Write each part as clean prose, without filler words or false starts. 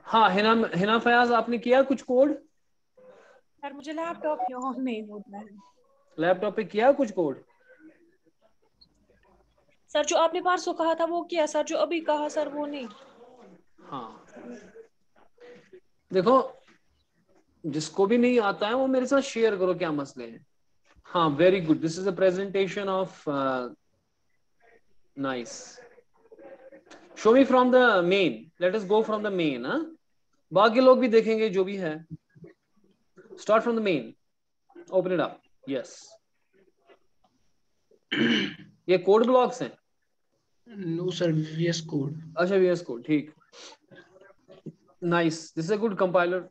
हाँ हिना फयाज, आपने किया कुछ कोड? सर मुझे लैपटॉप ऑन नहीं होता है। लैपटॉप पे किया कुछ कोड? सर जो आपने परसों कहा था वो किया सर, जो अभी कहा सर वो नहीं। हाँ देखो, जिसको भी नहीं आता है वो मेरे साथ शेयर करो क्या मसले हैं। हाँ very good, this is a presentation of nice. Show me from the main, let us go from the main. हाँ बाकी लोग भी देखेंगे जो भी है। Start from the main, open it up. Yes, ये कोड ब्लॉक्स हैं? No sir, VS code. अच्छा VS कोड, ठीक। Nice, this is a good compiler.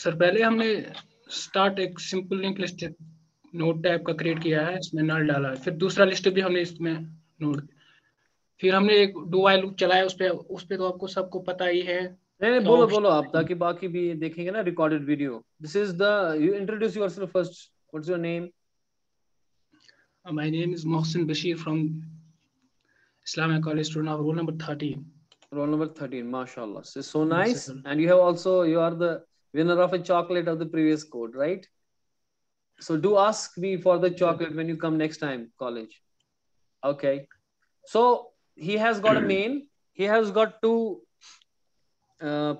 Sir पहले हमने स्टार्ट एक simple link list node type का क्रिएट किया है, इसमें नल डाला है। फिर दूसरा लिस्ट भी हमने इसमें नोड, फिर हमने एक डू व्हाइल लूप चलाया उस पे तो आपको सबको पता ही है। नहीं नहीं, क्या बोलो ऑप्शन, बोलो आप, ताकि बाकी भी देखेंगे ना recorded video. This is the, you introduce yourself first, what's your name? My name is Mohsin Bashir from Islamic College, student of roll number 13. Roll number 13, mashallah. So Yes, nice. sir. And you have also, you are the winner of a chocolate of the previous code, right? So do ask me for the chocolate when you come next time college. Okay, so he has got a main, he has got two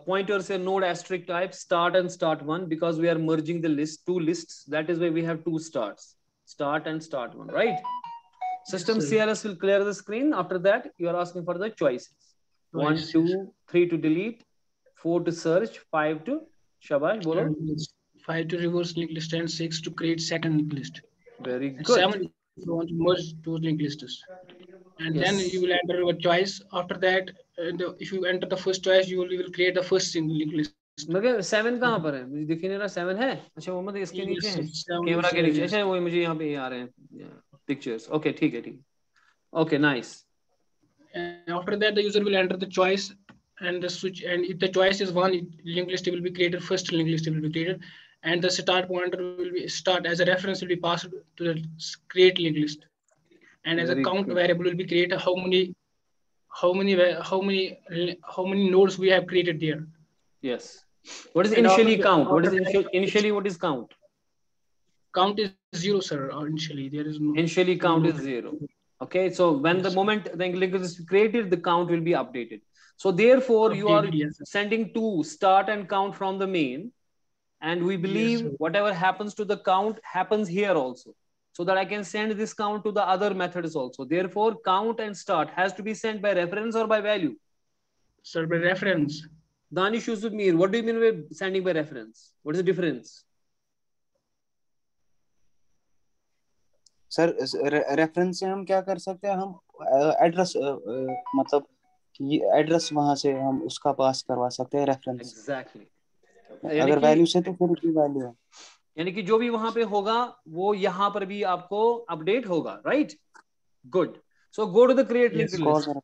pointers here, node asterisk type, start and start one, because we are merging the list, two lists. That is why we have two starts, start and start one, right? System Yes, CRS will clear the screen. After that, you are asking for the choices. 1, 2, 3 to delete, 4 to search, 5 to shabash, bolo. 5 to reverse linked list, and 6 to create second linked list. Very And good. 7 if you want to merge those linked lists. And Yes. then you will enter your choice. After that, if you enter the first choice, you will create the first single linked list. मगर 7 कहाँ पर है? मुझे दिख ही नहीं रहा 7 है। अच्छा वो मतलब इसके नीचे है, कैमरा के नीचे। अच्छा वो मुझे यहाँ पे आ रहे हैं पिक्चर्स। ओके ठीक है, ठीक। Okay nice. And after that, the user will enter the choice and the switch. And if the choice is one, linked list will be created. First linked list will be created, and the start pointer will be start as a reference will be passed to the create linked list. And as a count variable will be created how many nodes we have created there. Yes. What is initially count? What is initially what is count? Count is 0, sir. Initially there is no. Initially count is 0. Okay, so when the moment the link is created, the count will be updated. So therefore updated, you are sending to start and count from the main, and we believe whatever happens to the count happens here also, so that I can send this count to the other methods also. Therefore count and start has to be sent by reference or by value? Sir, by reference. Danish Yusuf Mir, what do you mean by sending by reference? What is the difference? Sir reference से हम क्या कर सकते हैं, हम address मतलब address वहां से हम उसका पास करवा सकते हैं रेफरेंस। एग्जैक्टली। अगर वैल्यू से तो फिर की वैल्यू है, यानी कि जो भी वहां पे होगा वो यहाँ पर भी आपको अपडेट होगा, right? Good. So go to the create linked list.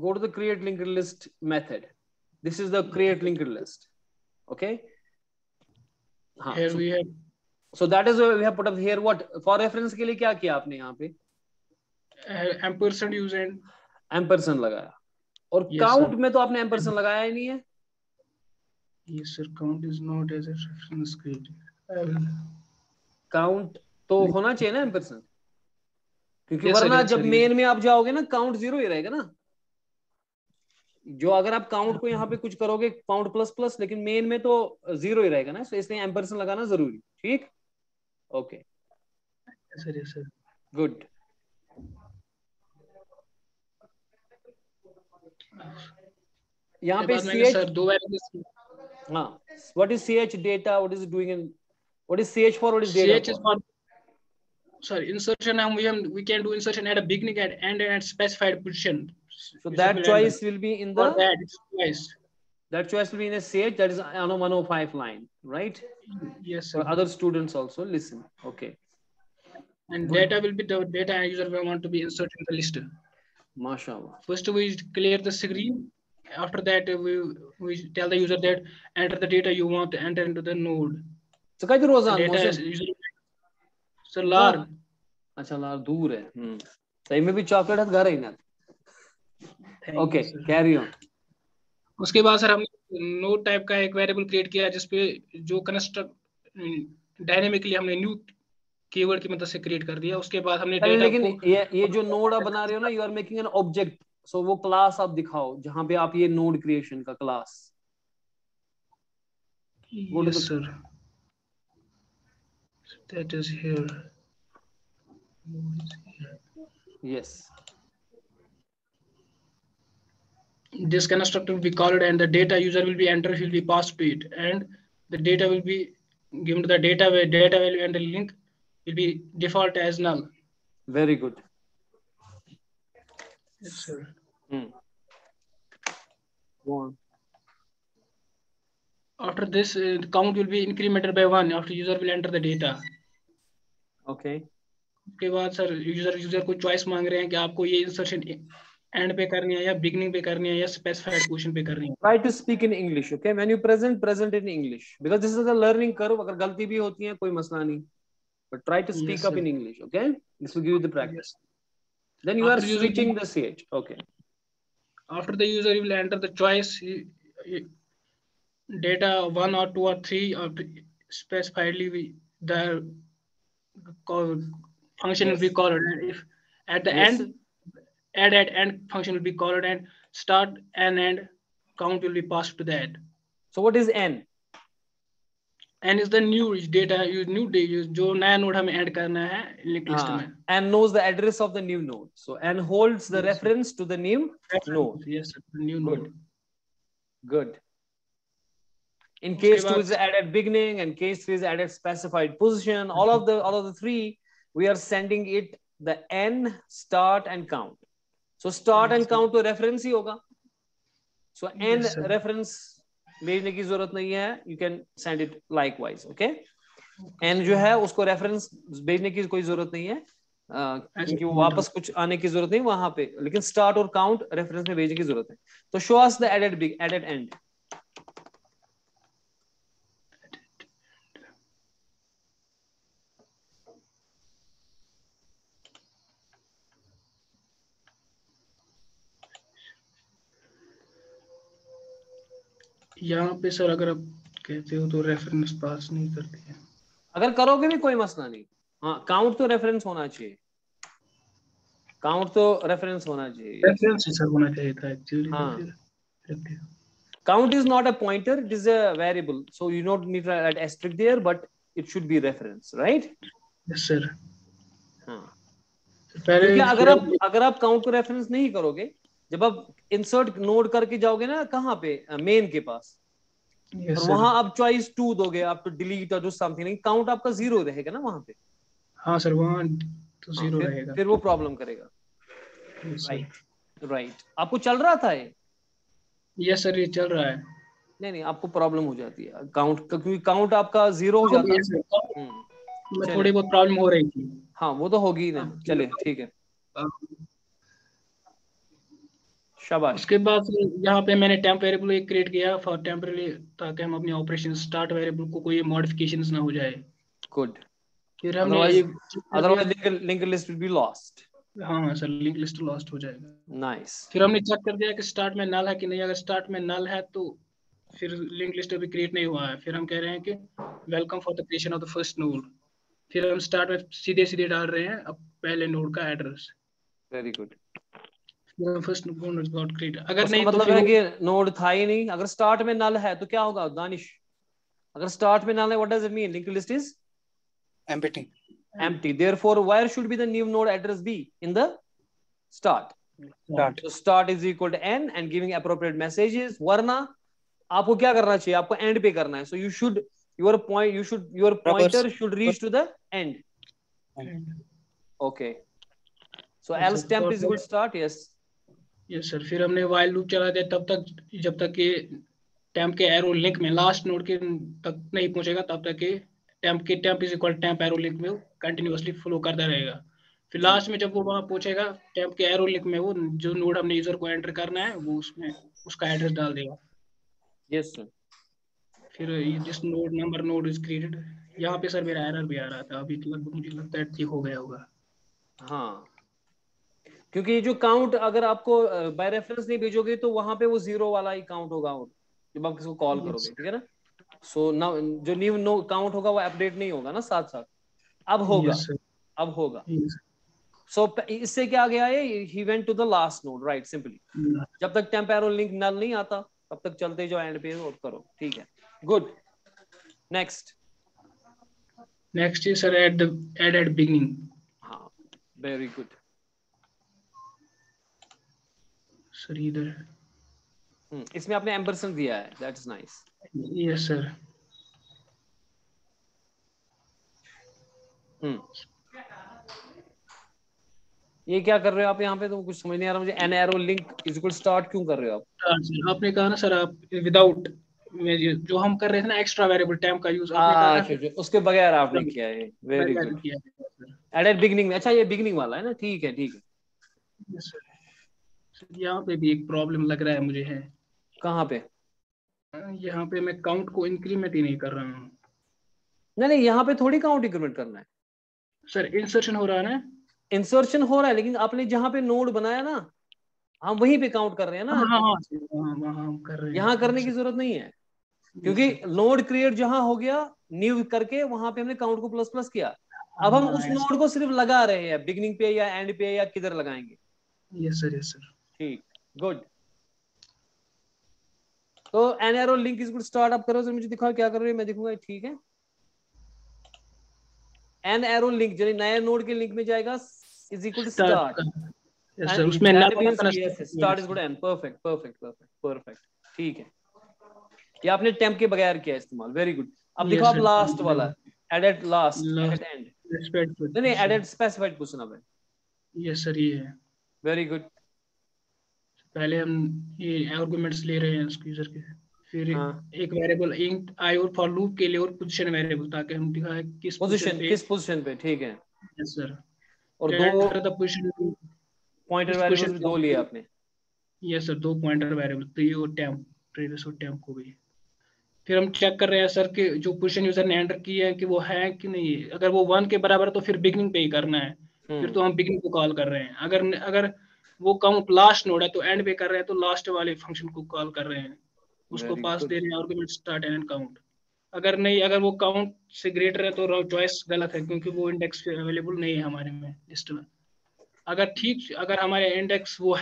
Go to the create linked list method. This is the create linked list. Okay. Here we have. So that is why we have put up here what for reference के लिए क्या किया आपने यहाँ पे? ampersand use and ampersand लगाया, और count में तो आपने ampersand लगाया ही नहीं है। Yes sir, count is not as a reference created. Count तो होना चाहिए ना ampersand, क्योंकि वरना जब मेन में आप जाओगे ना काउंट 0 ही रहेगा ना। जो अगर आप काउंट को यहाँ पे कुछ करोगे काउंट प्लस प्लस, लेकिन मेन में तो 0 ही रहेगा ना, तो इसलिए एम्परसेंड लगाना जरूरी। ठीक, ओके सर गुड। यहाँ पे CH, हाँ, what is CH data, what is it doing, and what is CH for, what is data CH is for, sorry, insertion, and we can do insertion at a beginning and end at specified position. So that choice will be in the, that choice will be in a CH, that is on a 105 line, right? Yes sir. For other students also listen. Okay. And good. Data will be the data user will want to be inserted in the list. MashaAllah. First we clear the screen. After that we tell the user that enter the data you want to enter into the node. So काय रोजान data is user, so lar अच्छा लार दूर है। सही में भी chocolate घर ही ना। Okay carry on. उसके बाद सर हमने नोड टाइप का एक वेरिएबल क्रिएट किया जिसपे जो कंस्ट्रक्ट डायनेमिकली हमने न्यू कीवर्ड की मदद से क्रिएट कर दिया। उसके बाद हमने डेटा लेकिन को ये जो नोड आप बना रहे हो ना, you are making an object, so वो क्लास आप दिखाओ जहां पे आप ये नोड क्रिएशन का class. Yes sir that is here yes this constructor will be called and the data user will be entered will be passed to it and the data will be given to the data value and the link will be default as null. Very good. Yes sir. Go on. After this the count will be incremented by 1 after user will enter the data. Okay. उसके बाद sir user को choice मांग रहे हैं कि आपको ये insertion and पे करनी है या बिगनिंग पे करनी है या स्पेसिफाइड पोजीशन पे करनी है। Try to speak in English, okay? When you present in English because this is a learning curve. अगर गलती भी होती है कोई मसला नहीं, but try to speak up in English, okay? This will give you the practice. Then you are switching the CH, okay? After the user will enter the choice data 1 or 2 or 3 or specifiedly the function will be called, and if at the end add end function will be called and start and end count will be passed to that. So what is n? n is the new data जो नया node हमें add करना है link list में। n knows the address of the new node, so n holds the reference to the new node. Yes sir, new node. Good. In case 2 is added beginning and case 3 is added specified position. All of the three we are sending it the n, start and count. So start and count तो reference ही होगा. So n reference भेजने की जरूरत नहीं है. You can send it likewise, okay? n जो है उसको reference भेजने की कोई जरूरत नहीं है, क्योंकि वो वापस कुछ आने की जरूरत नहीं वहां पे, लेकिन start और count reference में भेजने की जरूरत है. तो show us the added end. यहाँ पे सर अगर आप कहते हो तो रेफरेंस पास नहीं करती है। अगर करोगे भी कोई मसला नहीं। हाँ काउंट तो रेफरेंस होना चाहिए, काउंट तो रेफरेंस होना चाहिए। रेफरेंस ही सर होना चाहिए था एक्चुअली। हाँ count is not a pointer, it is a variable, so you don't need to add asterisk there, but it should be reference, right? Yes sir. हाँ क्योंकि अगर आप काउंट को रेफरेंस नहीं करोगे, जब आप इंसर्ट नोड करके जाओगे ना कहाँ पे मेन के पास, और वहां आप चॉइस 2 दोगे, आप तो डिलीट और जो समथिंग, नहीं काउंट आपका 0 रहेगा ना वहां पे। हाँ सर वहां तो 0 रहेगा, फिर वो प्रॉब्लम करेगा। राइट आपको चल रहा था ये? यस सर ये चल रहा है। नहीं आपको प्रॉब्लम हो जाती है काउंट, क्योंकि काउंट आपका 0 हो जाता है। थोड़ी बहुत प्रॉब्लम हो रही थी। हाँ वो तो होगी ना, चले ठीक है शाबाश। उसके बाद यहाँ पे मैंने टेम्प वेरिएबल एक क्रिएट किया फॉर टेम्परेरी, ताकि हम अपने ऑपरेशन स्टार्ट वेरिएबल को कोई मॉडिफिकेशंस ना हो जाए। गुड, फिर हमने otherwise link list will be lost. हाँ सर लिंक लिस्ट लॉस्ट हो जाएगा। नाइस। फिर हमने चेक कर दिया कि स्टार्ट में नल है कि नहीं। अगर स्टार्ट में नल है तो फिर लिंक लिस्ट अभी क्रिएट नहीं हुआ है। फिर हम कह रहे हैं कि welcome for the creation of the first node. फिर हम स्टार्ट में सीधे डाल रहे हैं अब पहले नोड का address. Very good. First node got create. अगर नहीं मतलब तो है कि नोड था ही नहीं। अगर स्टार्ट में नल है तो क्या होगा दानिश? अगर स्टार्ट में नल है, what does it mean? Link list is empty, therefore where should be the new node address be? In the start. So start is equal to n and giving appropriate messages. वरना आपको क्या करना चाहिए? आपको end पे करना है। So you should your pointer should reach to the end. Okay, so else temp is equal to start. Yes sir। फिर हमने while loop चला दिया तब तक जब तक कि temp के एरो लिंक में लास्ट नोड के तक नहीं पहुंचेगा, तब तक कि temp is equal temp arrow link में कंटिन्यूअसली फ्लो करता रहेगा। फिर लास्ट में जब वो वहां पहुंचेगा temp के एरो लिंक में, वो जो नोड हमने यूजर को एंटर करना है वो उसमें उसका एड्रेस डाल देगा। Yes sir. फिर जिस नोड इज क्रिएटेड, यहाँ पे सर मेरा एरर भी आ रहा था अभी, लगभग मुझे लगता है ठीक हो गया होगा। हाँ, क्योंकि ये जो काउंट अगर आपको बाय रेफरेंस नहीं भेजोगे तो वहां पे वो 0 वाला ही काउंट होगा जब आप किसको कॉल करोगे, ठीक है ना। सो ना जो न्यू नो काउंट होगा वो अपडेट नहीं होगा ना साथ साथ, अब होगा। Yes, sir. अब होगा। Yes. सो इससे क्या गया है, he went to the last node, right, simply. जब तक टेम्प एरो लिंक नल नहीं आता तब तक चलते जाओ एंड पे और करो, ठीक है, good. Next. Next is sir add at beginning. हाँ, वेरी गुड। Sir इधर। इसमें आपने एम्परसेंड दिया है, that is nice. Yes sir. ये क्या कर रहे हो आप यहाँ पे, तो कुछ समझ नहीं आ रहा मुझे। An arrow link is equal start क्यों कर रहे हो आप? आपने कहा ना सर आप विदाउट जो हम कर रहे थे ना एक्स्ट्रा वेरिएबल टाइम का यूज आपने कहा अच्छा, उसके बगैर आपने किया है, वेरी गुड। एडेड बिगनिंग में, अच्छा ये बिगनिंग वाला है ना, ठीक है ठीक है। यहाँ पे भी एक प्रॉब्लम लग रहा है मुझे है। कहाँ पे? यहाँ पे मैं काउंट को इंक्रीमेंट ही नहीं कर रहा हूँ। नहीं, यहाँ पे थोड़ी काउंट इंक्रीमेंट करना है सर, इंसर्शन हो रहा है ना। इंसर्शन हो रहा है, लेकिन आपने जहाँ पे नोड बनाया ना, हम वहीं पे काउंट कर रहे हैं ना। हाँ, कर रहे हैं। यहाँ करने की जरूरत नहीं है, क्योंकि नोड क्रिएट जहां हो गया न्यू करके वहां पे हमने काउंट को प्लस प्लस किया। अब हम उस नोड को सिर्फ लगा रहे हैं, बिगिनिंग पे या एंड पे या किधर लगाएंगे। Yes sir. ठीक, गुड। तो an arrow link is good start आप करो, मुझे दिखाओ क्या कर रहे हो, मैं देखूंगा, ठीक है। एन एरो लिंक जो नए नोड के लिंक में जाएगा is equal to start. Yes sir, उसमें start is good and perfect perfect perfect perfect, ठीक है। ये आपने टेम्प के बगैर किया इस्तेमाल, वेरी गुड। अब देखो आप लास्ट वाला, एडेड लास्ट एडेड एंड, नहीं एडेड स्पेसिफाइड पोजीशन अब है। यस सर, ये है। Very good. पहले हम ये आर्गुमेंट्स ले रहे हैं उसके यूजर के, फिर एक वेरिएबल इंट आई और फॉर लूप के लिए और पोजीशन वेरिएबल, ताकि हम दिखाए किस पोजीशन पे, ठीक है। Yes sir. और दो द पोजीशन पॉइंटर वेरिएबल्स भी दो लिए आपने। यस सर, दो पॉइंटर वेरिएबल प्री और टेम्प, प्रीवियस और टेम्प को भी। फिर हम चेक कर रहे हैं सर कि जो पोजीशन यूजर ने एंटर की है कि वो है कि नहीं। अगर वो 1 के बराबर है तो फिर बिगनिंग पे ही करना है, फिर तो हम बिगनिंग को कॉल कर रहे हैं। अगर वो काउंट लास्ट नोड है तो एंड पे कर रहे हैं, तो लास्ट वाले फंक्शन को कॉल कर रहे हैं, उसको पास दे रहे हैं आर्गुमेंट स्टार्ट एंड काउंट। अगर नहीं, अगर वो काउंट से ग्रेटर है तो चॉइस गलत है, क्योंकि वो इंडेक्स पे अवेलेबल नहीं है हमारे में लिस्ट में। अगर हमारे इंडेक्स वो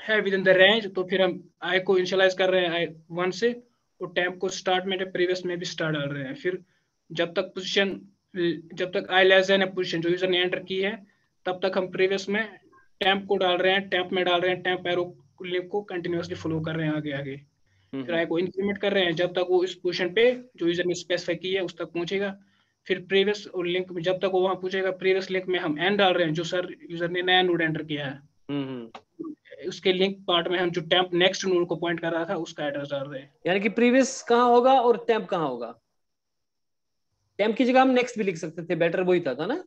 है विद इन द रेंज, तो फिर हम आई को इनिशियलाइज कर रहे हैं आई 1 से, और टेम्प को स्टार्ट में प्रीवियस में भी स्टार डाल रहे हैं। फिर जब तक आई लेस देन पोजीशन जो यूजर ने एंटर की है, तब तक हम प्रीवियस में टेम्प को डाल रहे हैं, टेम्प में डाल रहे हैं, टेम्प एरो लिंक को कंटिन्यूअसली फॉलो कर रहे हैं आगे आगे। फिर आई को इंक्रीमेंट कर रहे हैं जब तक वो इस पोजीशन पे जो यूजर ने स्पेसिफाई की है उस तक पहुंचेगा। फिर प्रीवियस और लिंक में जब तक वो वहां पहुंचेगा, प्रीवियस लिंक में हम एन डाल रहे हैं जो सर यूजर ने नया नोड एंटर किया है। उसके लिंक पार्ट में हम जो टेम्प नेक्स्ट नोड को पॉइंट कर रहा था उसका एड्रेस डाल रहे हैं। यानी कि प्रीवियस कहाँ होगा और टेम्प कहाँ होगा। टेम्प की जगह हम नेक्स्ट भी लिख सकते थे, बेटर वही था ना।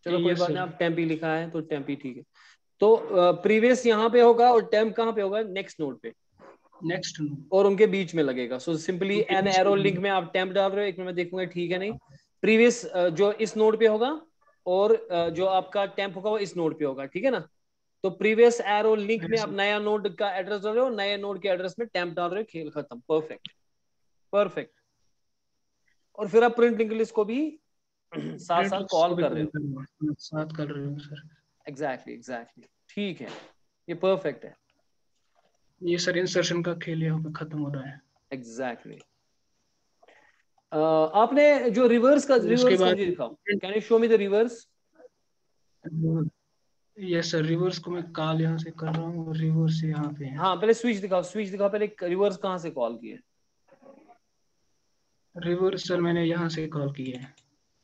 चलो कोई बात नहीं, आप टेम्प ही लिखा है तो टेम्प ही ठीक है। तो प्रीवियस यहाँ पे होगा और टेम्प कहाँ पे होगा, नेक्स्ट नोड पे, नेक्स्ट नोड, और उनके बीच में लगेगा। So simply an arrow link में आप टेम्प डाल रहे हो, एक मिनट में देखूंगा ठीक है नहीं। प्रीवियस जो इस नोड पे होगा और जो आपका टेम्प होगा वो इस नोड पे होगा, ठीक है ना। तो प्रीवियस एरो लिंक में आप नया नोड का एड्रेस डाल रहे हो, नए नोड के एड्रेस में टेम्प डाल रहे हो, खेल खत्म, परफेक्ट परफेक्ट। और फिर आप प्रिंट लिंक लिस्ट को भी साथ साथ कॉल कर रहे हो, साथ कर रहे हो सर। एग्जैक्टली ठीक है, ये परफेक्ट है। ये सर इंसर्शन का खेल यहाँ पे खत्म हो रहा है। एग्जैक्टली आपने जो रिवर्स का मुझे दिखाओ, can you show me the reverse. Yes sir, reverse को मैं कॉल यहाँ से कर रहा हूँ और रिवर्स यहाँ पे है। हाँ पहले स्विच दिखाओ पहले रिवर्स कहाँ से कॉल किए। रिवर्स सर मैंने यहाँ से कॉल की है,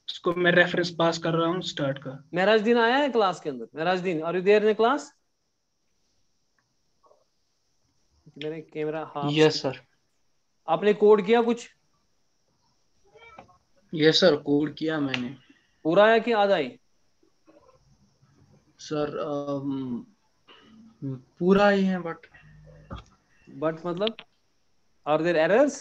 उसको मैं रेफरेंस पास कर रहा हूँ स्टार्ट का। महराजदीन आया है क्लास के अंदर, Maharajdeen are you there in class. मेरे कैमरा हाफ। Yes sir. आपने कोड किया कुछ। यस सर, कोड किया मैंने। पूरा है कि आधा ही। सर पूरा ही है, बट मतलब are there errors.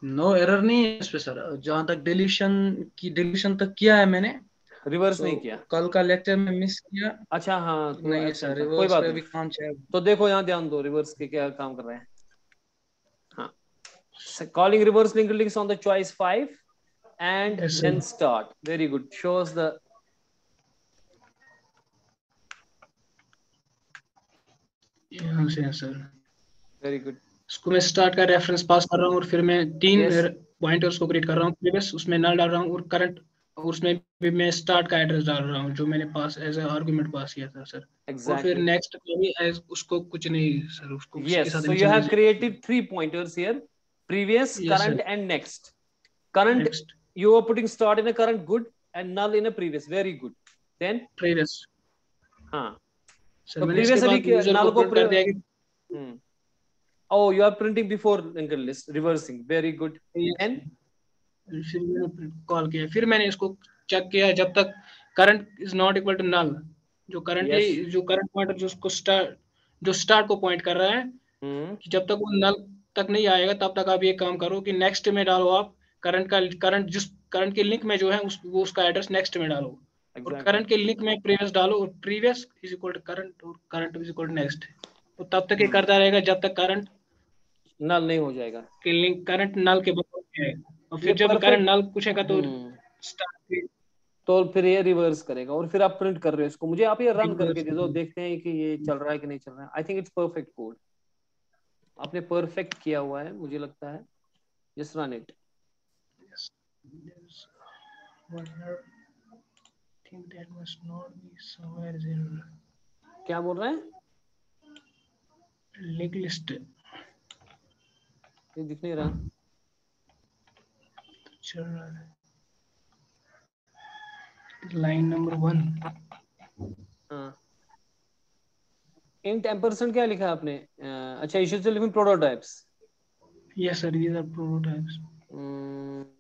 No error नहीं है इस पे सर। जहां तक डिलीशन तक किया है मैंने, रिवर्स नहीं किया, कल का लेक्चर में मिस किया। अच्छा हाँ तो नहीं absent सर, था, कोई रिवर्स बात पे भी नहीं। काम चाहिए। तो देखो यहाँ ध्यान दो रिवर्स के क्या काम कर रहे हैं। हाँ, calling reverse linked list on the choice 5 and Yes, sir. then start. Very good. Shows the यहाँ से है सर। very good. इसको मैं स्टार्ट का रेफरेंस पास कर रहा हूँ और फिर मैं 3 Yes. पॉइंटर्स को क्रिएट कर रहा हूँ प्रीवियस, उसमें नल डाल रहा हूँ और करंट, और उसमें भी मैं स्टार्ट का एड्रेस डाल रहा हूँ जो मैंने पास एज ए आर्गुमेंट पास किया था सर। Exactly. और फिर नेक्स्ट को भी एज उसको कुछ नहीं सर, उसको उसी के Yes. साथ So you have created 3 pointers here: previous, Yes, current, sir. and next. Current, Next. you are putting start in a current, good, and null in a previous, very good. Then previous. हाँ, sir तो मैंने इसके previous बाद user null को को print कर दिया कि oh, you are printing before linked list, reversing, very good. And फिर मैंने कॉल किया, फिर मैंने इसको चेक किया जब तक current is not equal to null, जो करंटली Yes. जो करंट पॉइंटर जो उसको स्टार्ट को पॉइंट कर रहा है, कि जब तक वो नल तक नहीं आएगा तब तक आप ये काम करो कि नेक्स्ट में डालो आप करंट जिस करंट के लिंक में जो है वो उसका एड्रेस नेक्स्ट में डालो। Exactly. और करंट के लिंक में प्रीवियस डालो और previous is equal to current और current is equal to next. तो तब तक ये करता रहेगा जब तक करंट नल नहीं हो जाएगा, के लिंक करंट नल के बराबर जाएगा, और फिर जब करंट नल पूछेगा तो स्टार्ट, तो फिर ये रिवर्स करेगा और फिर आप प्रिंट कर रहे हो इसको। मुझे आप ये रन करके दे दो, देखते हैं कि ये चल रहा है कि नहीं चल रहा है। I think it's perfect code, आपने परफेक्ट किया हुआ है मुझे लगता है। Just run it. क्या बोल रहे हैं? लिंक लिस्ट ये दिख नहीं रहा। चल रहा है लाइन नंबर 1। हाँ, int ampersand क्या लिखा है आपने? अच्छा, इश्यू से लिखूं prototypes. Yes sir, these are prototypes.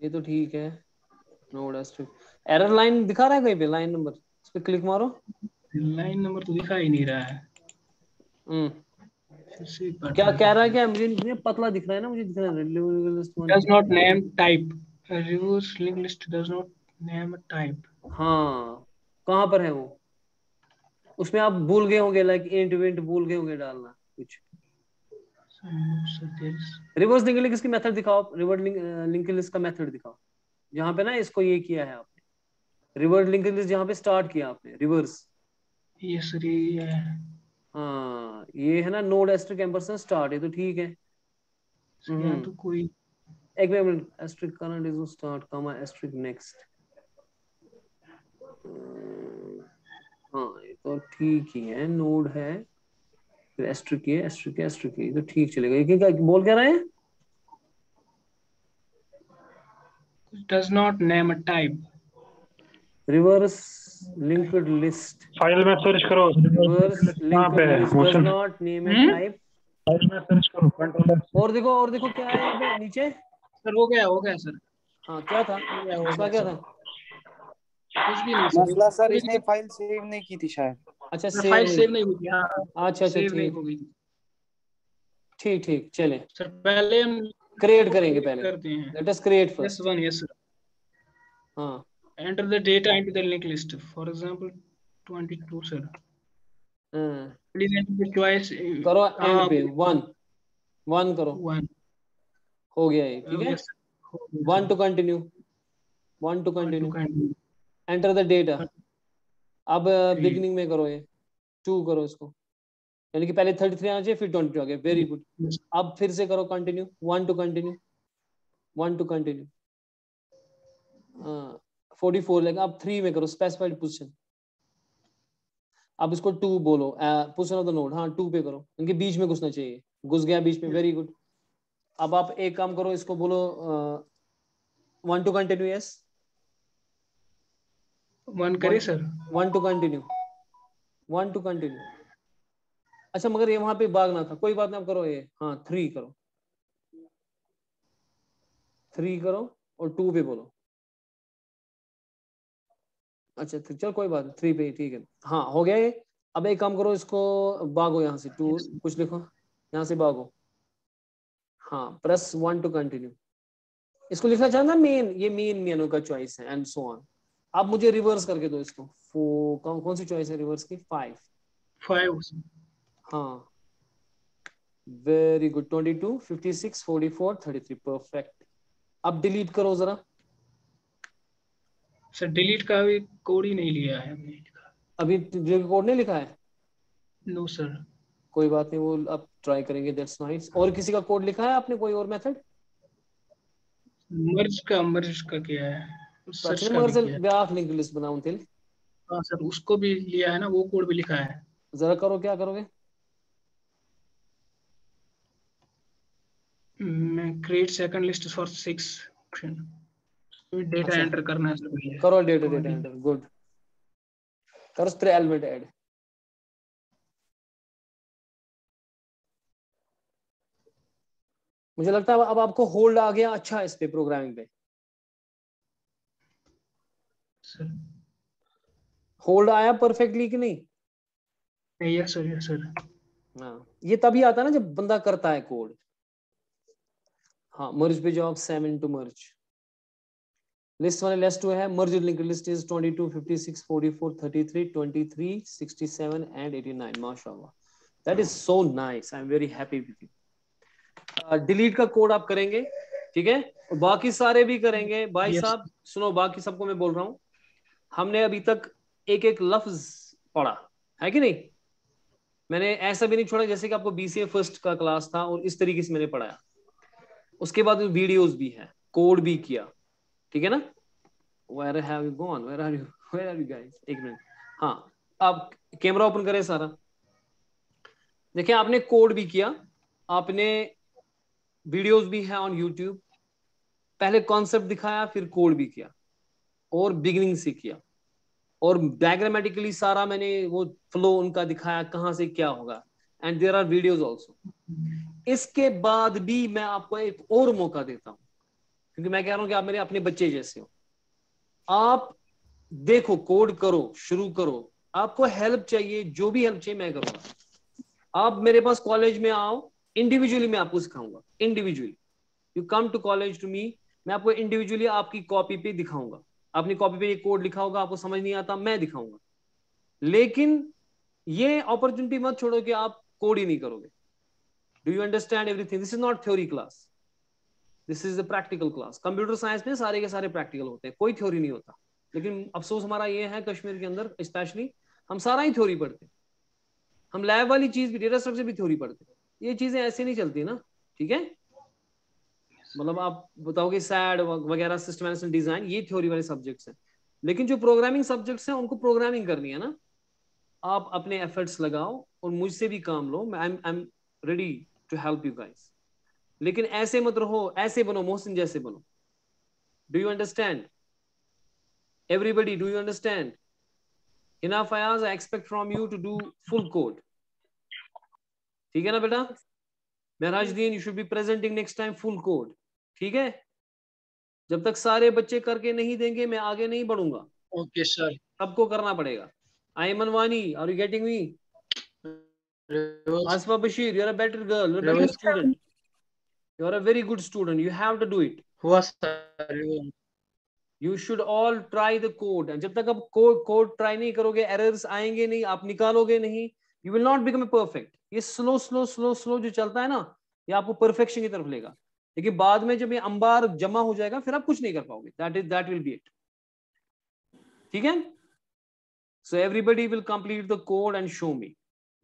ये तो ठीक है। नोड एरर लाइन दिखा रहा है कहीं पे? लाइन नंबर, इस पे क्लिक मारो। लाइन नंबर तो दिखा ही नहीं रहा है। क्या कह रहा है? क्या मुझे पतला दिख रहा है ना, मुझे दिख रहा है does not name type, a reverse linked list does not name a type। हाँ, कहाँ पर है वो? उसमें आप भूल गए होंगे, लाइक इंट विंट भूल गए होंगे डालना कुछ। रिवर्स लिंक लिस्ट की मेथड दिखाओ, रिवर्स लिंक लिस्ट का मेथड दिखाओ जहाँ पे ना इसको ये किया है आपने। रिवर्स लिंक लिस्ट जहाँ पे स्टार्ट किया आपने रिवर्स। ये सर ये है। हाँ, ये है ना नोड एस्ट्रिक एम्परसेंड स्टार्ट, है तो ठीक है। यहाँ तो कोई एक minute, asterisk current is start comma asterisk next. हाँ, ये तो ठीक ही है, नोड है फिर एस्ट्रिक है, एस्ट्रिक है, एस्ट्रिक है, तो ठीक चलेगा। ये क्या बोल क्या रहे हैं? does not name a type। Reverse linked list, file में सर्च करो रिवर्स लिंक्ड पे है list does not name A type. File में सर्च करो कंट्रोल। और देखो क्या है यहाँ पे नीचे। सर हो गया सर। हाँ, क्या था मसला? क्या था? कुछ भी नहीं सर। मसला सर इसने फाइल सेव नहीं की थी शायद। अच्छा, फाइल सेव नहीं हुई थी। अच्छा सेव नहीं हो गई। ठीक चले सर पहले हम क्रिएट करेंगे, पहले करते हैं। Let us create first. yes sir। हाँ, enter the data into the linked list, for example 22 sir। please enter the choice करो एंड पे 1 करो। 1 हो गया ये, ठीक है। 1 to continue, 1 to continue, enter the data. अब बिगिनिंग में करो ये 2 करो इसको, यानी कि पहले 33 आना चाहिए फिर 22 आ गया। Very good. अब फिर से करो continue, 1 to continue, 1 to continue, 44 लेगा। अब 3 में करो स्पेसिफाइड पोजीशन। अब इसको 2 बोलो, पोजीशन ऑफ द नोड। हाँ, 2 पे करो, इनके बीच में घुसना चाहिए। घुस गया बीच में, वेरी गुड। अब आप एक काम करो, इसको बोलो 1 टू कंटिन्यू। यस, 1 करे sir. 1 to continue, 1 to continue. अच्छा, मगर ये वहां पे भागना था, कोई बात नहीं, आप करो ये। हाँ, 3 करो, 3 करो और 2 पे बोलो। अच्छा, चल कोई बात नहीं, 3 पे ही ठीक है। हाँ, हो गया ये। अब एक काम करो, इसको भागो यहाँ से। 2 कुछ लिखो, यहाँ से भागो। हाँ, प्रेस 1 टू कंटिन्यू। इसको लिखना चाहना मेन, ये मेन मेनू का चॉइस है, एंड सो ऑन। अब मुझे रिवर्स करके दो इसको। कौन सी चॉइस है रिवर्स की? 5 हाँ वेरी गुड। 22 56 44 33 परफेक्ट। अब डिलीट करो जरा। सर डिलीट का भी कोड ही नहीं लिया है हमने। अभी कोड नहीं लिखा है? No sir. कोई बात नहीं, वो अब ट्राई करेंगे, दैट्स नाइस। और किसी का कोड लिखा है आपने, कोई और मेथड? मर्ज का किया है, सर्च का भी मर्ज किया है। ब्याख लिंक लिस्ट बनाऊं थे। हाँ सर उसको भी लिया है ना, वो कोड भी लिखा है। जरा करो, क्या करोगे? मैं create second list for 6 data enter करना है सर। करो डेटा एंटर, गुड। करो 3 एलिमेंट ऐड। मुझे लगता है अब आपको होल्ड आ गया अच्छा इस पे, प्रोग्रामिंग पे। सर होल्ड आया परफेक्टली कि नहीं? Yes sir, yes sir. हाँ, ये तभी आता है ना जब बंदा करता है कोड। हाँ, मर्ज पे जाओ, 7 टू मर्ज। लिस्ट वाले लिस्ट है, मर्ज लिंक्ड लिस्ट इज 22 56 44 33 23 67 एंड 89। माशाल्लाह, that is so nice, I am very happy with you. Delete का कोड आप करेंगे, ठीक है, और बाकी सारे भी करेंगे। भाई साहब सुनो, बाकी सबको मैं बोल रहा हूँ, हमने अभी तक एक एक लफ्ज पढ़ा है कि नहीं? मैंने ऐसा भी नहीं छोड़ा जैसे कि आपको BCA फर्स्ट का क्लास था और इस तरीके से मैंने पढ़ाया। उसके बाद वीडियोस भी है, कोड भी किया, ठीक है ना? Where have you gone? Where are you? Where are you guys? एक मिनट। हाँ, आप कैमरा ओपन करें सारा। देखिए, आपने कोड भी किया, आपने वीडियोस भी है ऑन YouTube। पहले कॉन्सेप्ट दिखाया, फिर कोड भी किया और बिगिनिंग से किया, और डायग्रामेटिकली सारा मैंने वो फ्लो उनका दिखाया, कहां से क्या होगा। And there are videos also. इसके बाद भी मैं आपको एक और मौका देता हूं, क्योंकि मैं कह रहा हूं कि आप मेरे अपने बच्चे जैसे हो। आप देखो, कोड करो, शुरू करो। आपको हेल्प चाहिए, जो भी हेल्प चाहिए मैं करूंगा। आप मेरे पास कॉलेज में आओ, इंडिविजुअली मैं आपको सिखाऊंगा। Individually you come to college to me, मैं आपको इंडिविजुअली आपकी कॉपी पे दिखाऊंगा। अपनी कॉपी पे ये कोड लिखा होगा, आपको समझ नहीं आता, मैं दिखाऊंगा। लेकिन ये अपॉर्चुनिटी मत छोड़ो कि आप कोड ही नहीं करोगे। Do you understand everything? This is not theory class, this is the practical class. Computer science में सारे के सारे प्रैक्टिकल होते हैं, कोई थ्योरी नहीं होता। लेकिन अफसोस हमारा ये है कश्मीर के अंदर स्पेशली, हम सारा ही थ्योरी पढ़ते हैं। हम लैब वाली चीज भी, डेटा स्ट्रक्चर भी थ्योरी पढ़ते हैं। ये चीजें ऐसे नहीं चलती ना, ठीक है? मतलब आप बताओगे सैड वगैरह, सिस्टम एनालिसिस, डिजाइन, ये थ्योरी वाले सब्जेक्ट्स हैं। लेकिन जो प्रोग्रामिंग सब्जेक्ट्स हैं उनको प्रोग्रामिंग करनी है ना। आप अपने एफर्ट्स लगाओ और मुझसे भी काम लो। I am ready to help you guys. लेकिन ऐसे मत रहो, ऐसे बनो, मोहसिन जैसे बनो। Do you understand everybody? Do you understand? Hina Fayaz, I expect from you to do full code. ठीक है ना बेटा? Mehrajuddin, you should be presenting next time full code. ठीक है? जब तक सारे बच्चे करके नहीं देंगे मैं आगे नहीं बढ़ूंगा। Okay sir. सबको करना पड़ेगा। Ayman Wani, are you getting me? Asfa Bashir, you're a better girl, you're a better student. You're a very good student. You have to do it. हुआ sir. You should all try the code. And जब तक आप code try नहीं करोगे, errors आएंगे नहीं, आप निकालोगे नहीं, you will not become perfect. ये स्लो जो चलता है ना, ये आपको परफेक्शन की तरफ लेगा। लेकिन बाद में जब ये अंबार जमा हो जाएगा, फिर आप कुछ नहीं कर पाओगे। That will be it. ठीक है? So everybody will complete the code and show me.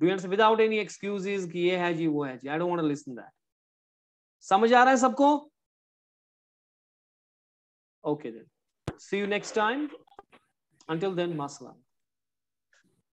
Do you understand? Without any excuses कि ये है जी, वो है जी. I don't want to listen to that. समझ आ रहा है सबको? Okay then. See you next time. Until then, Masalam.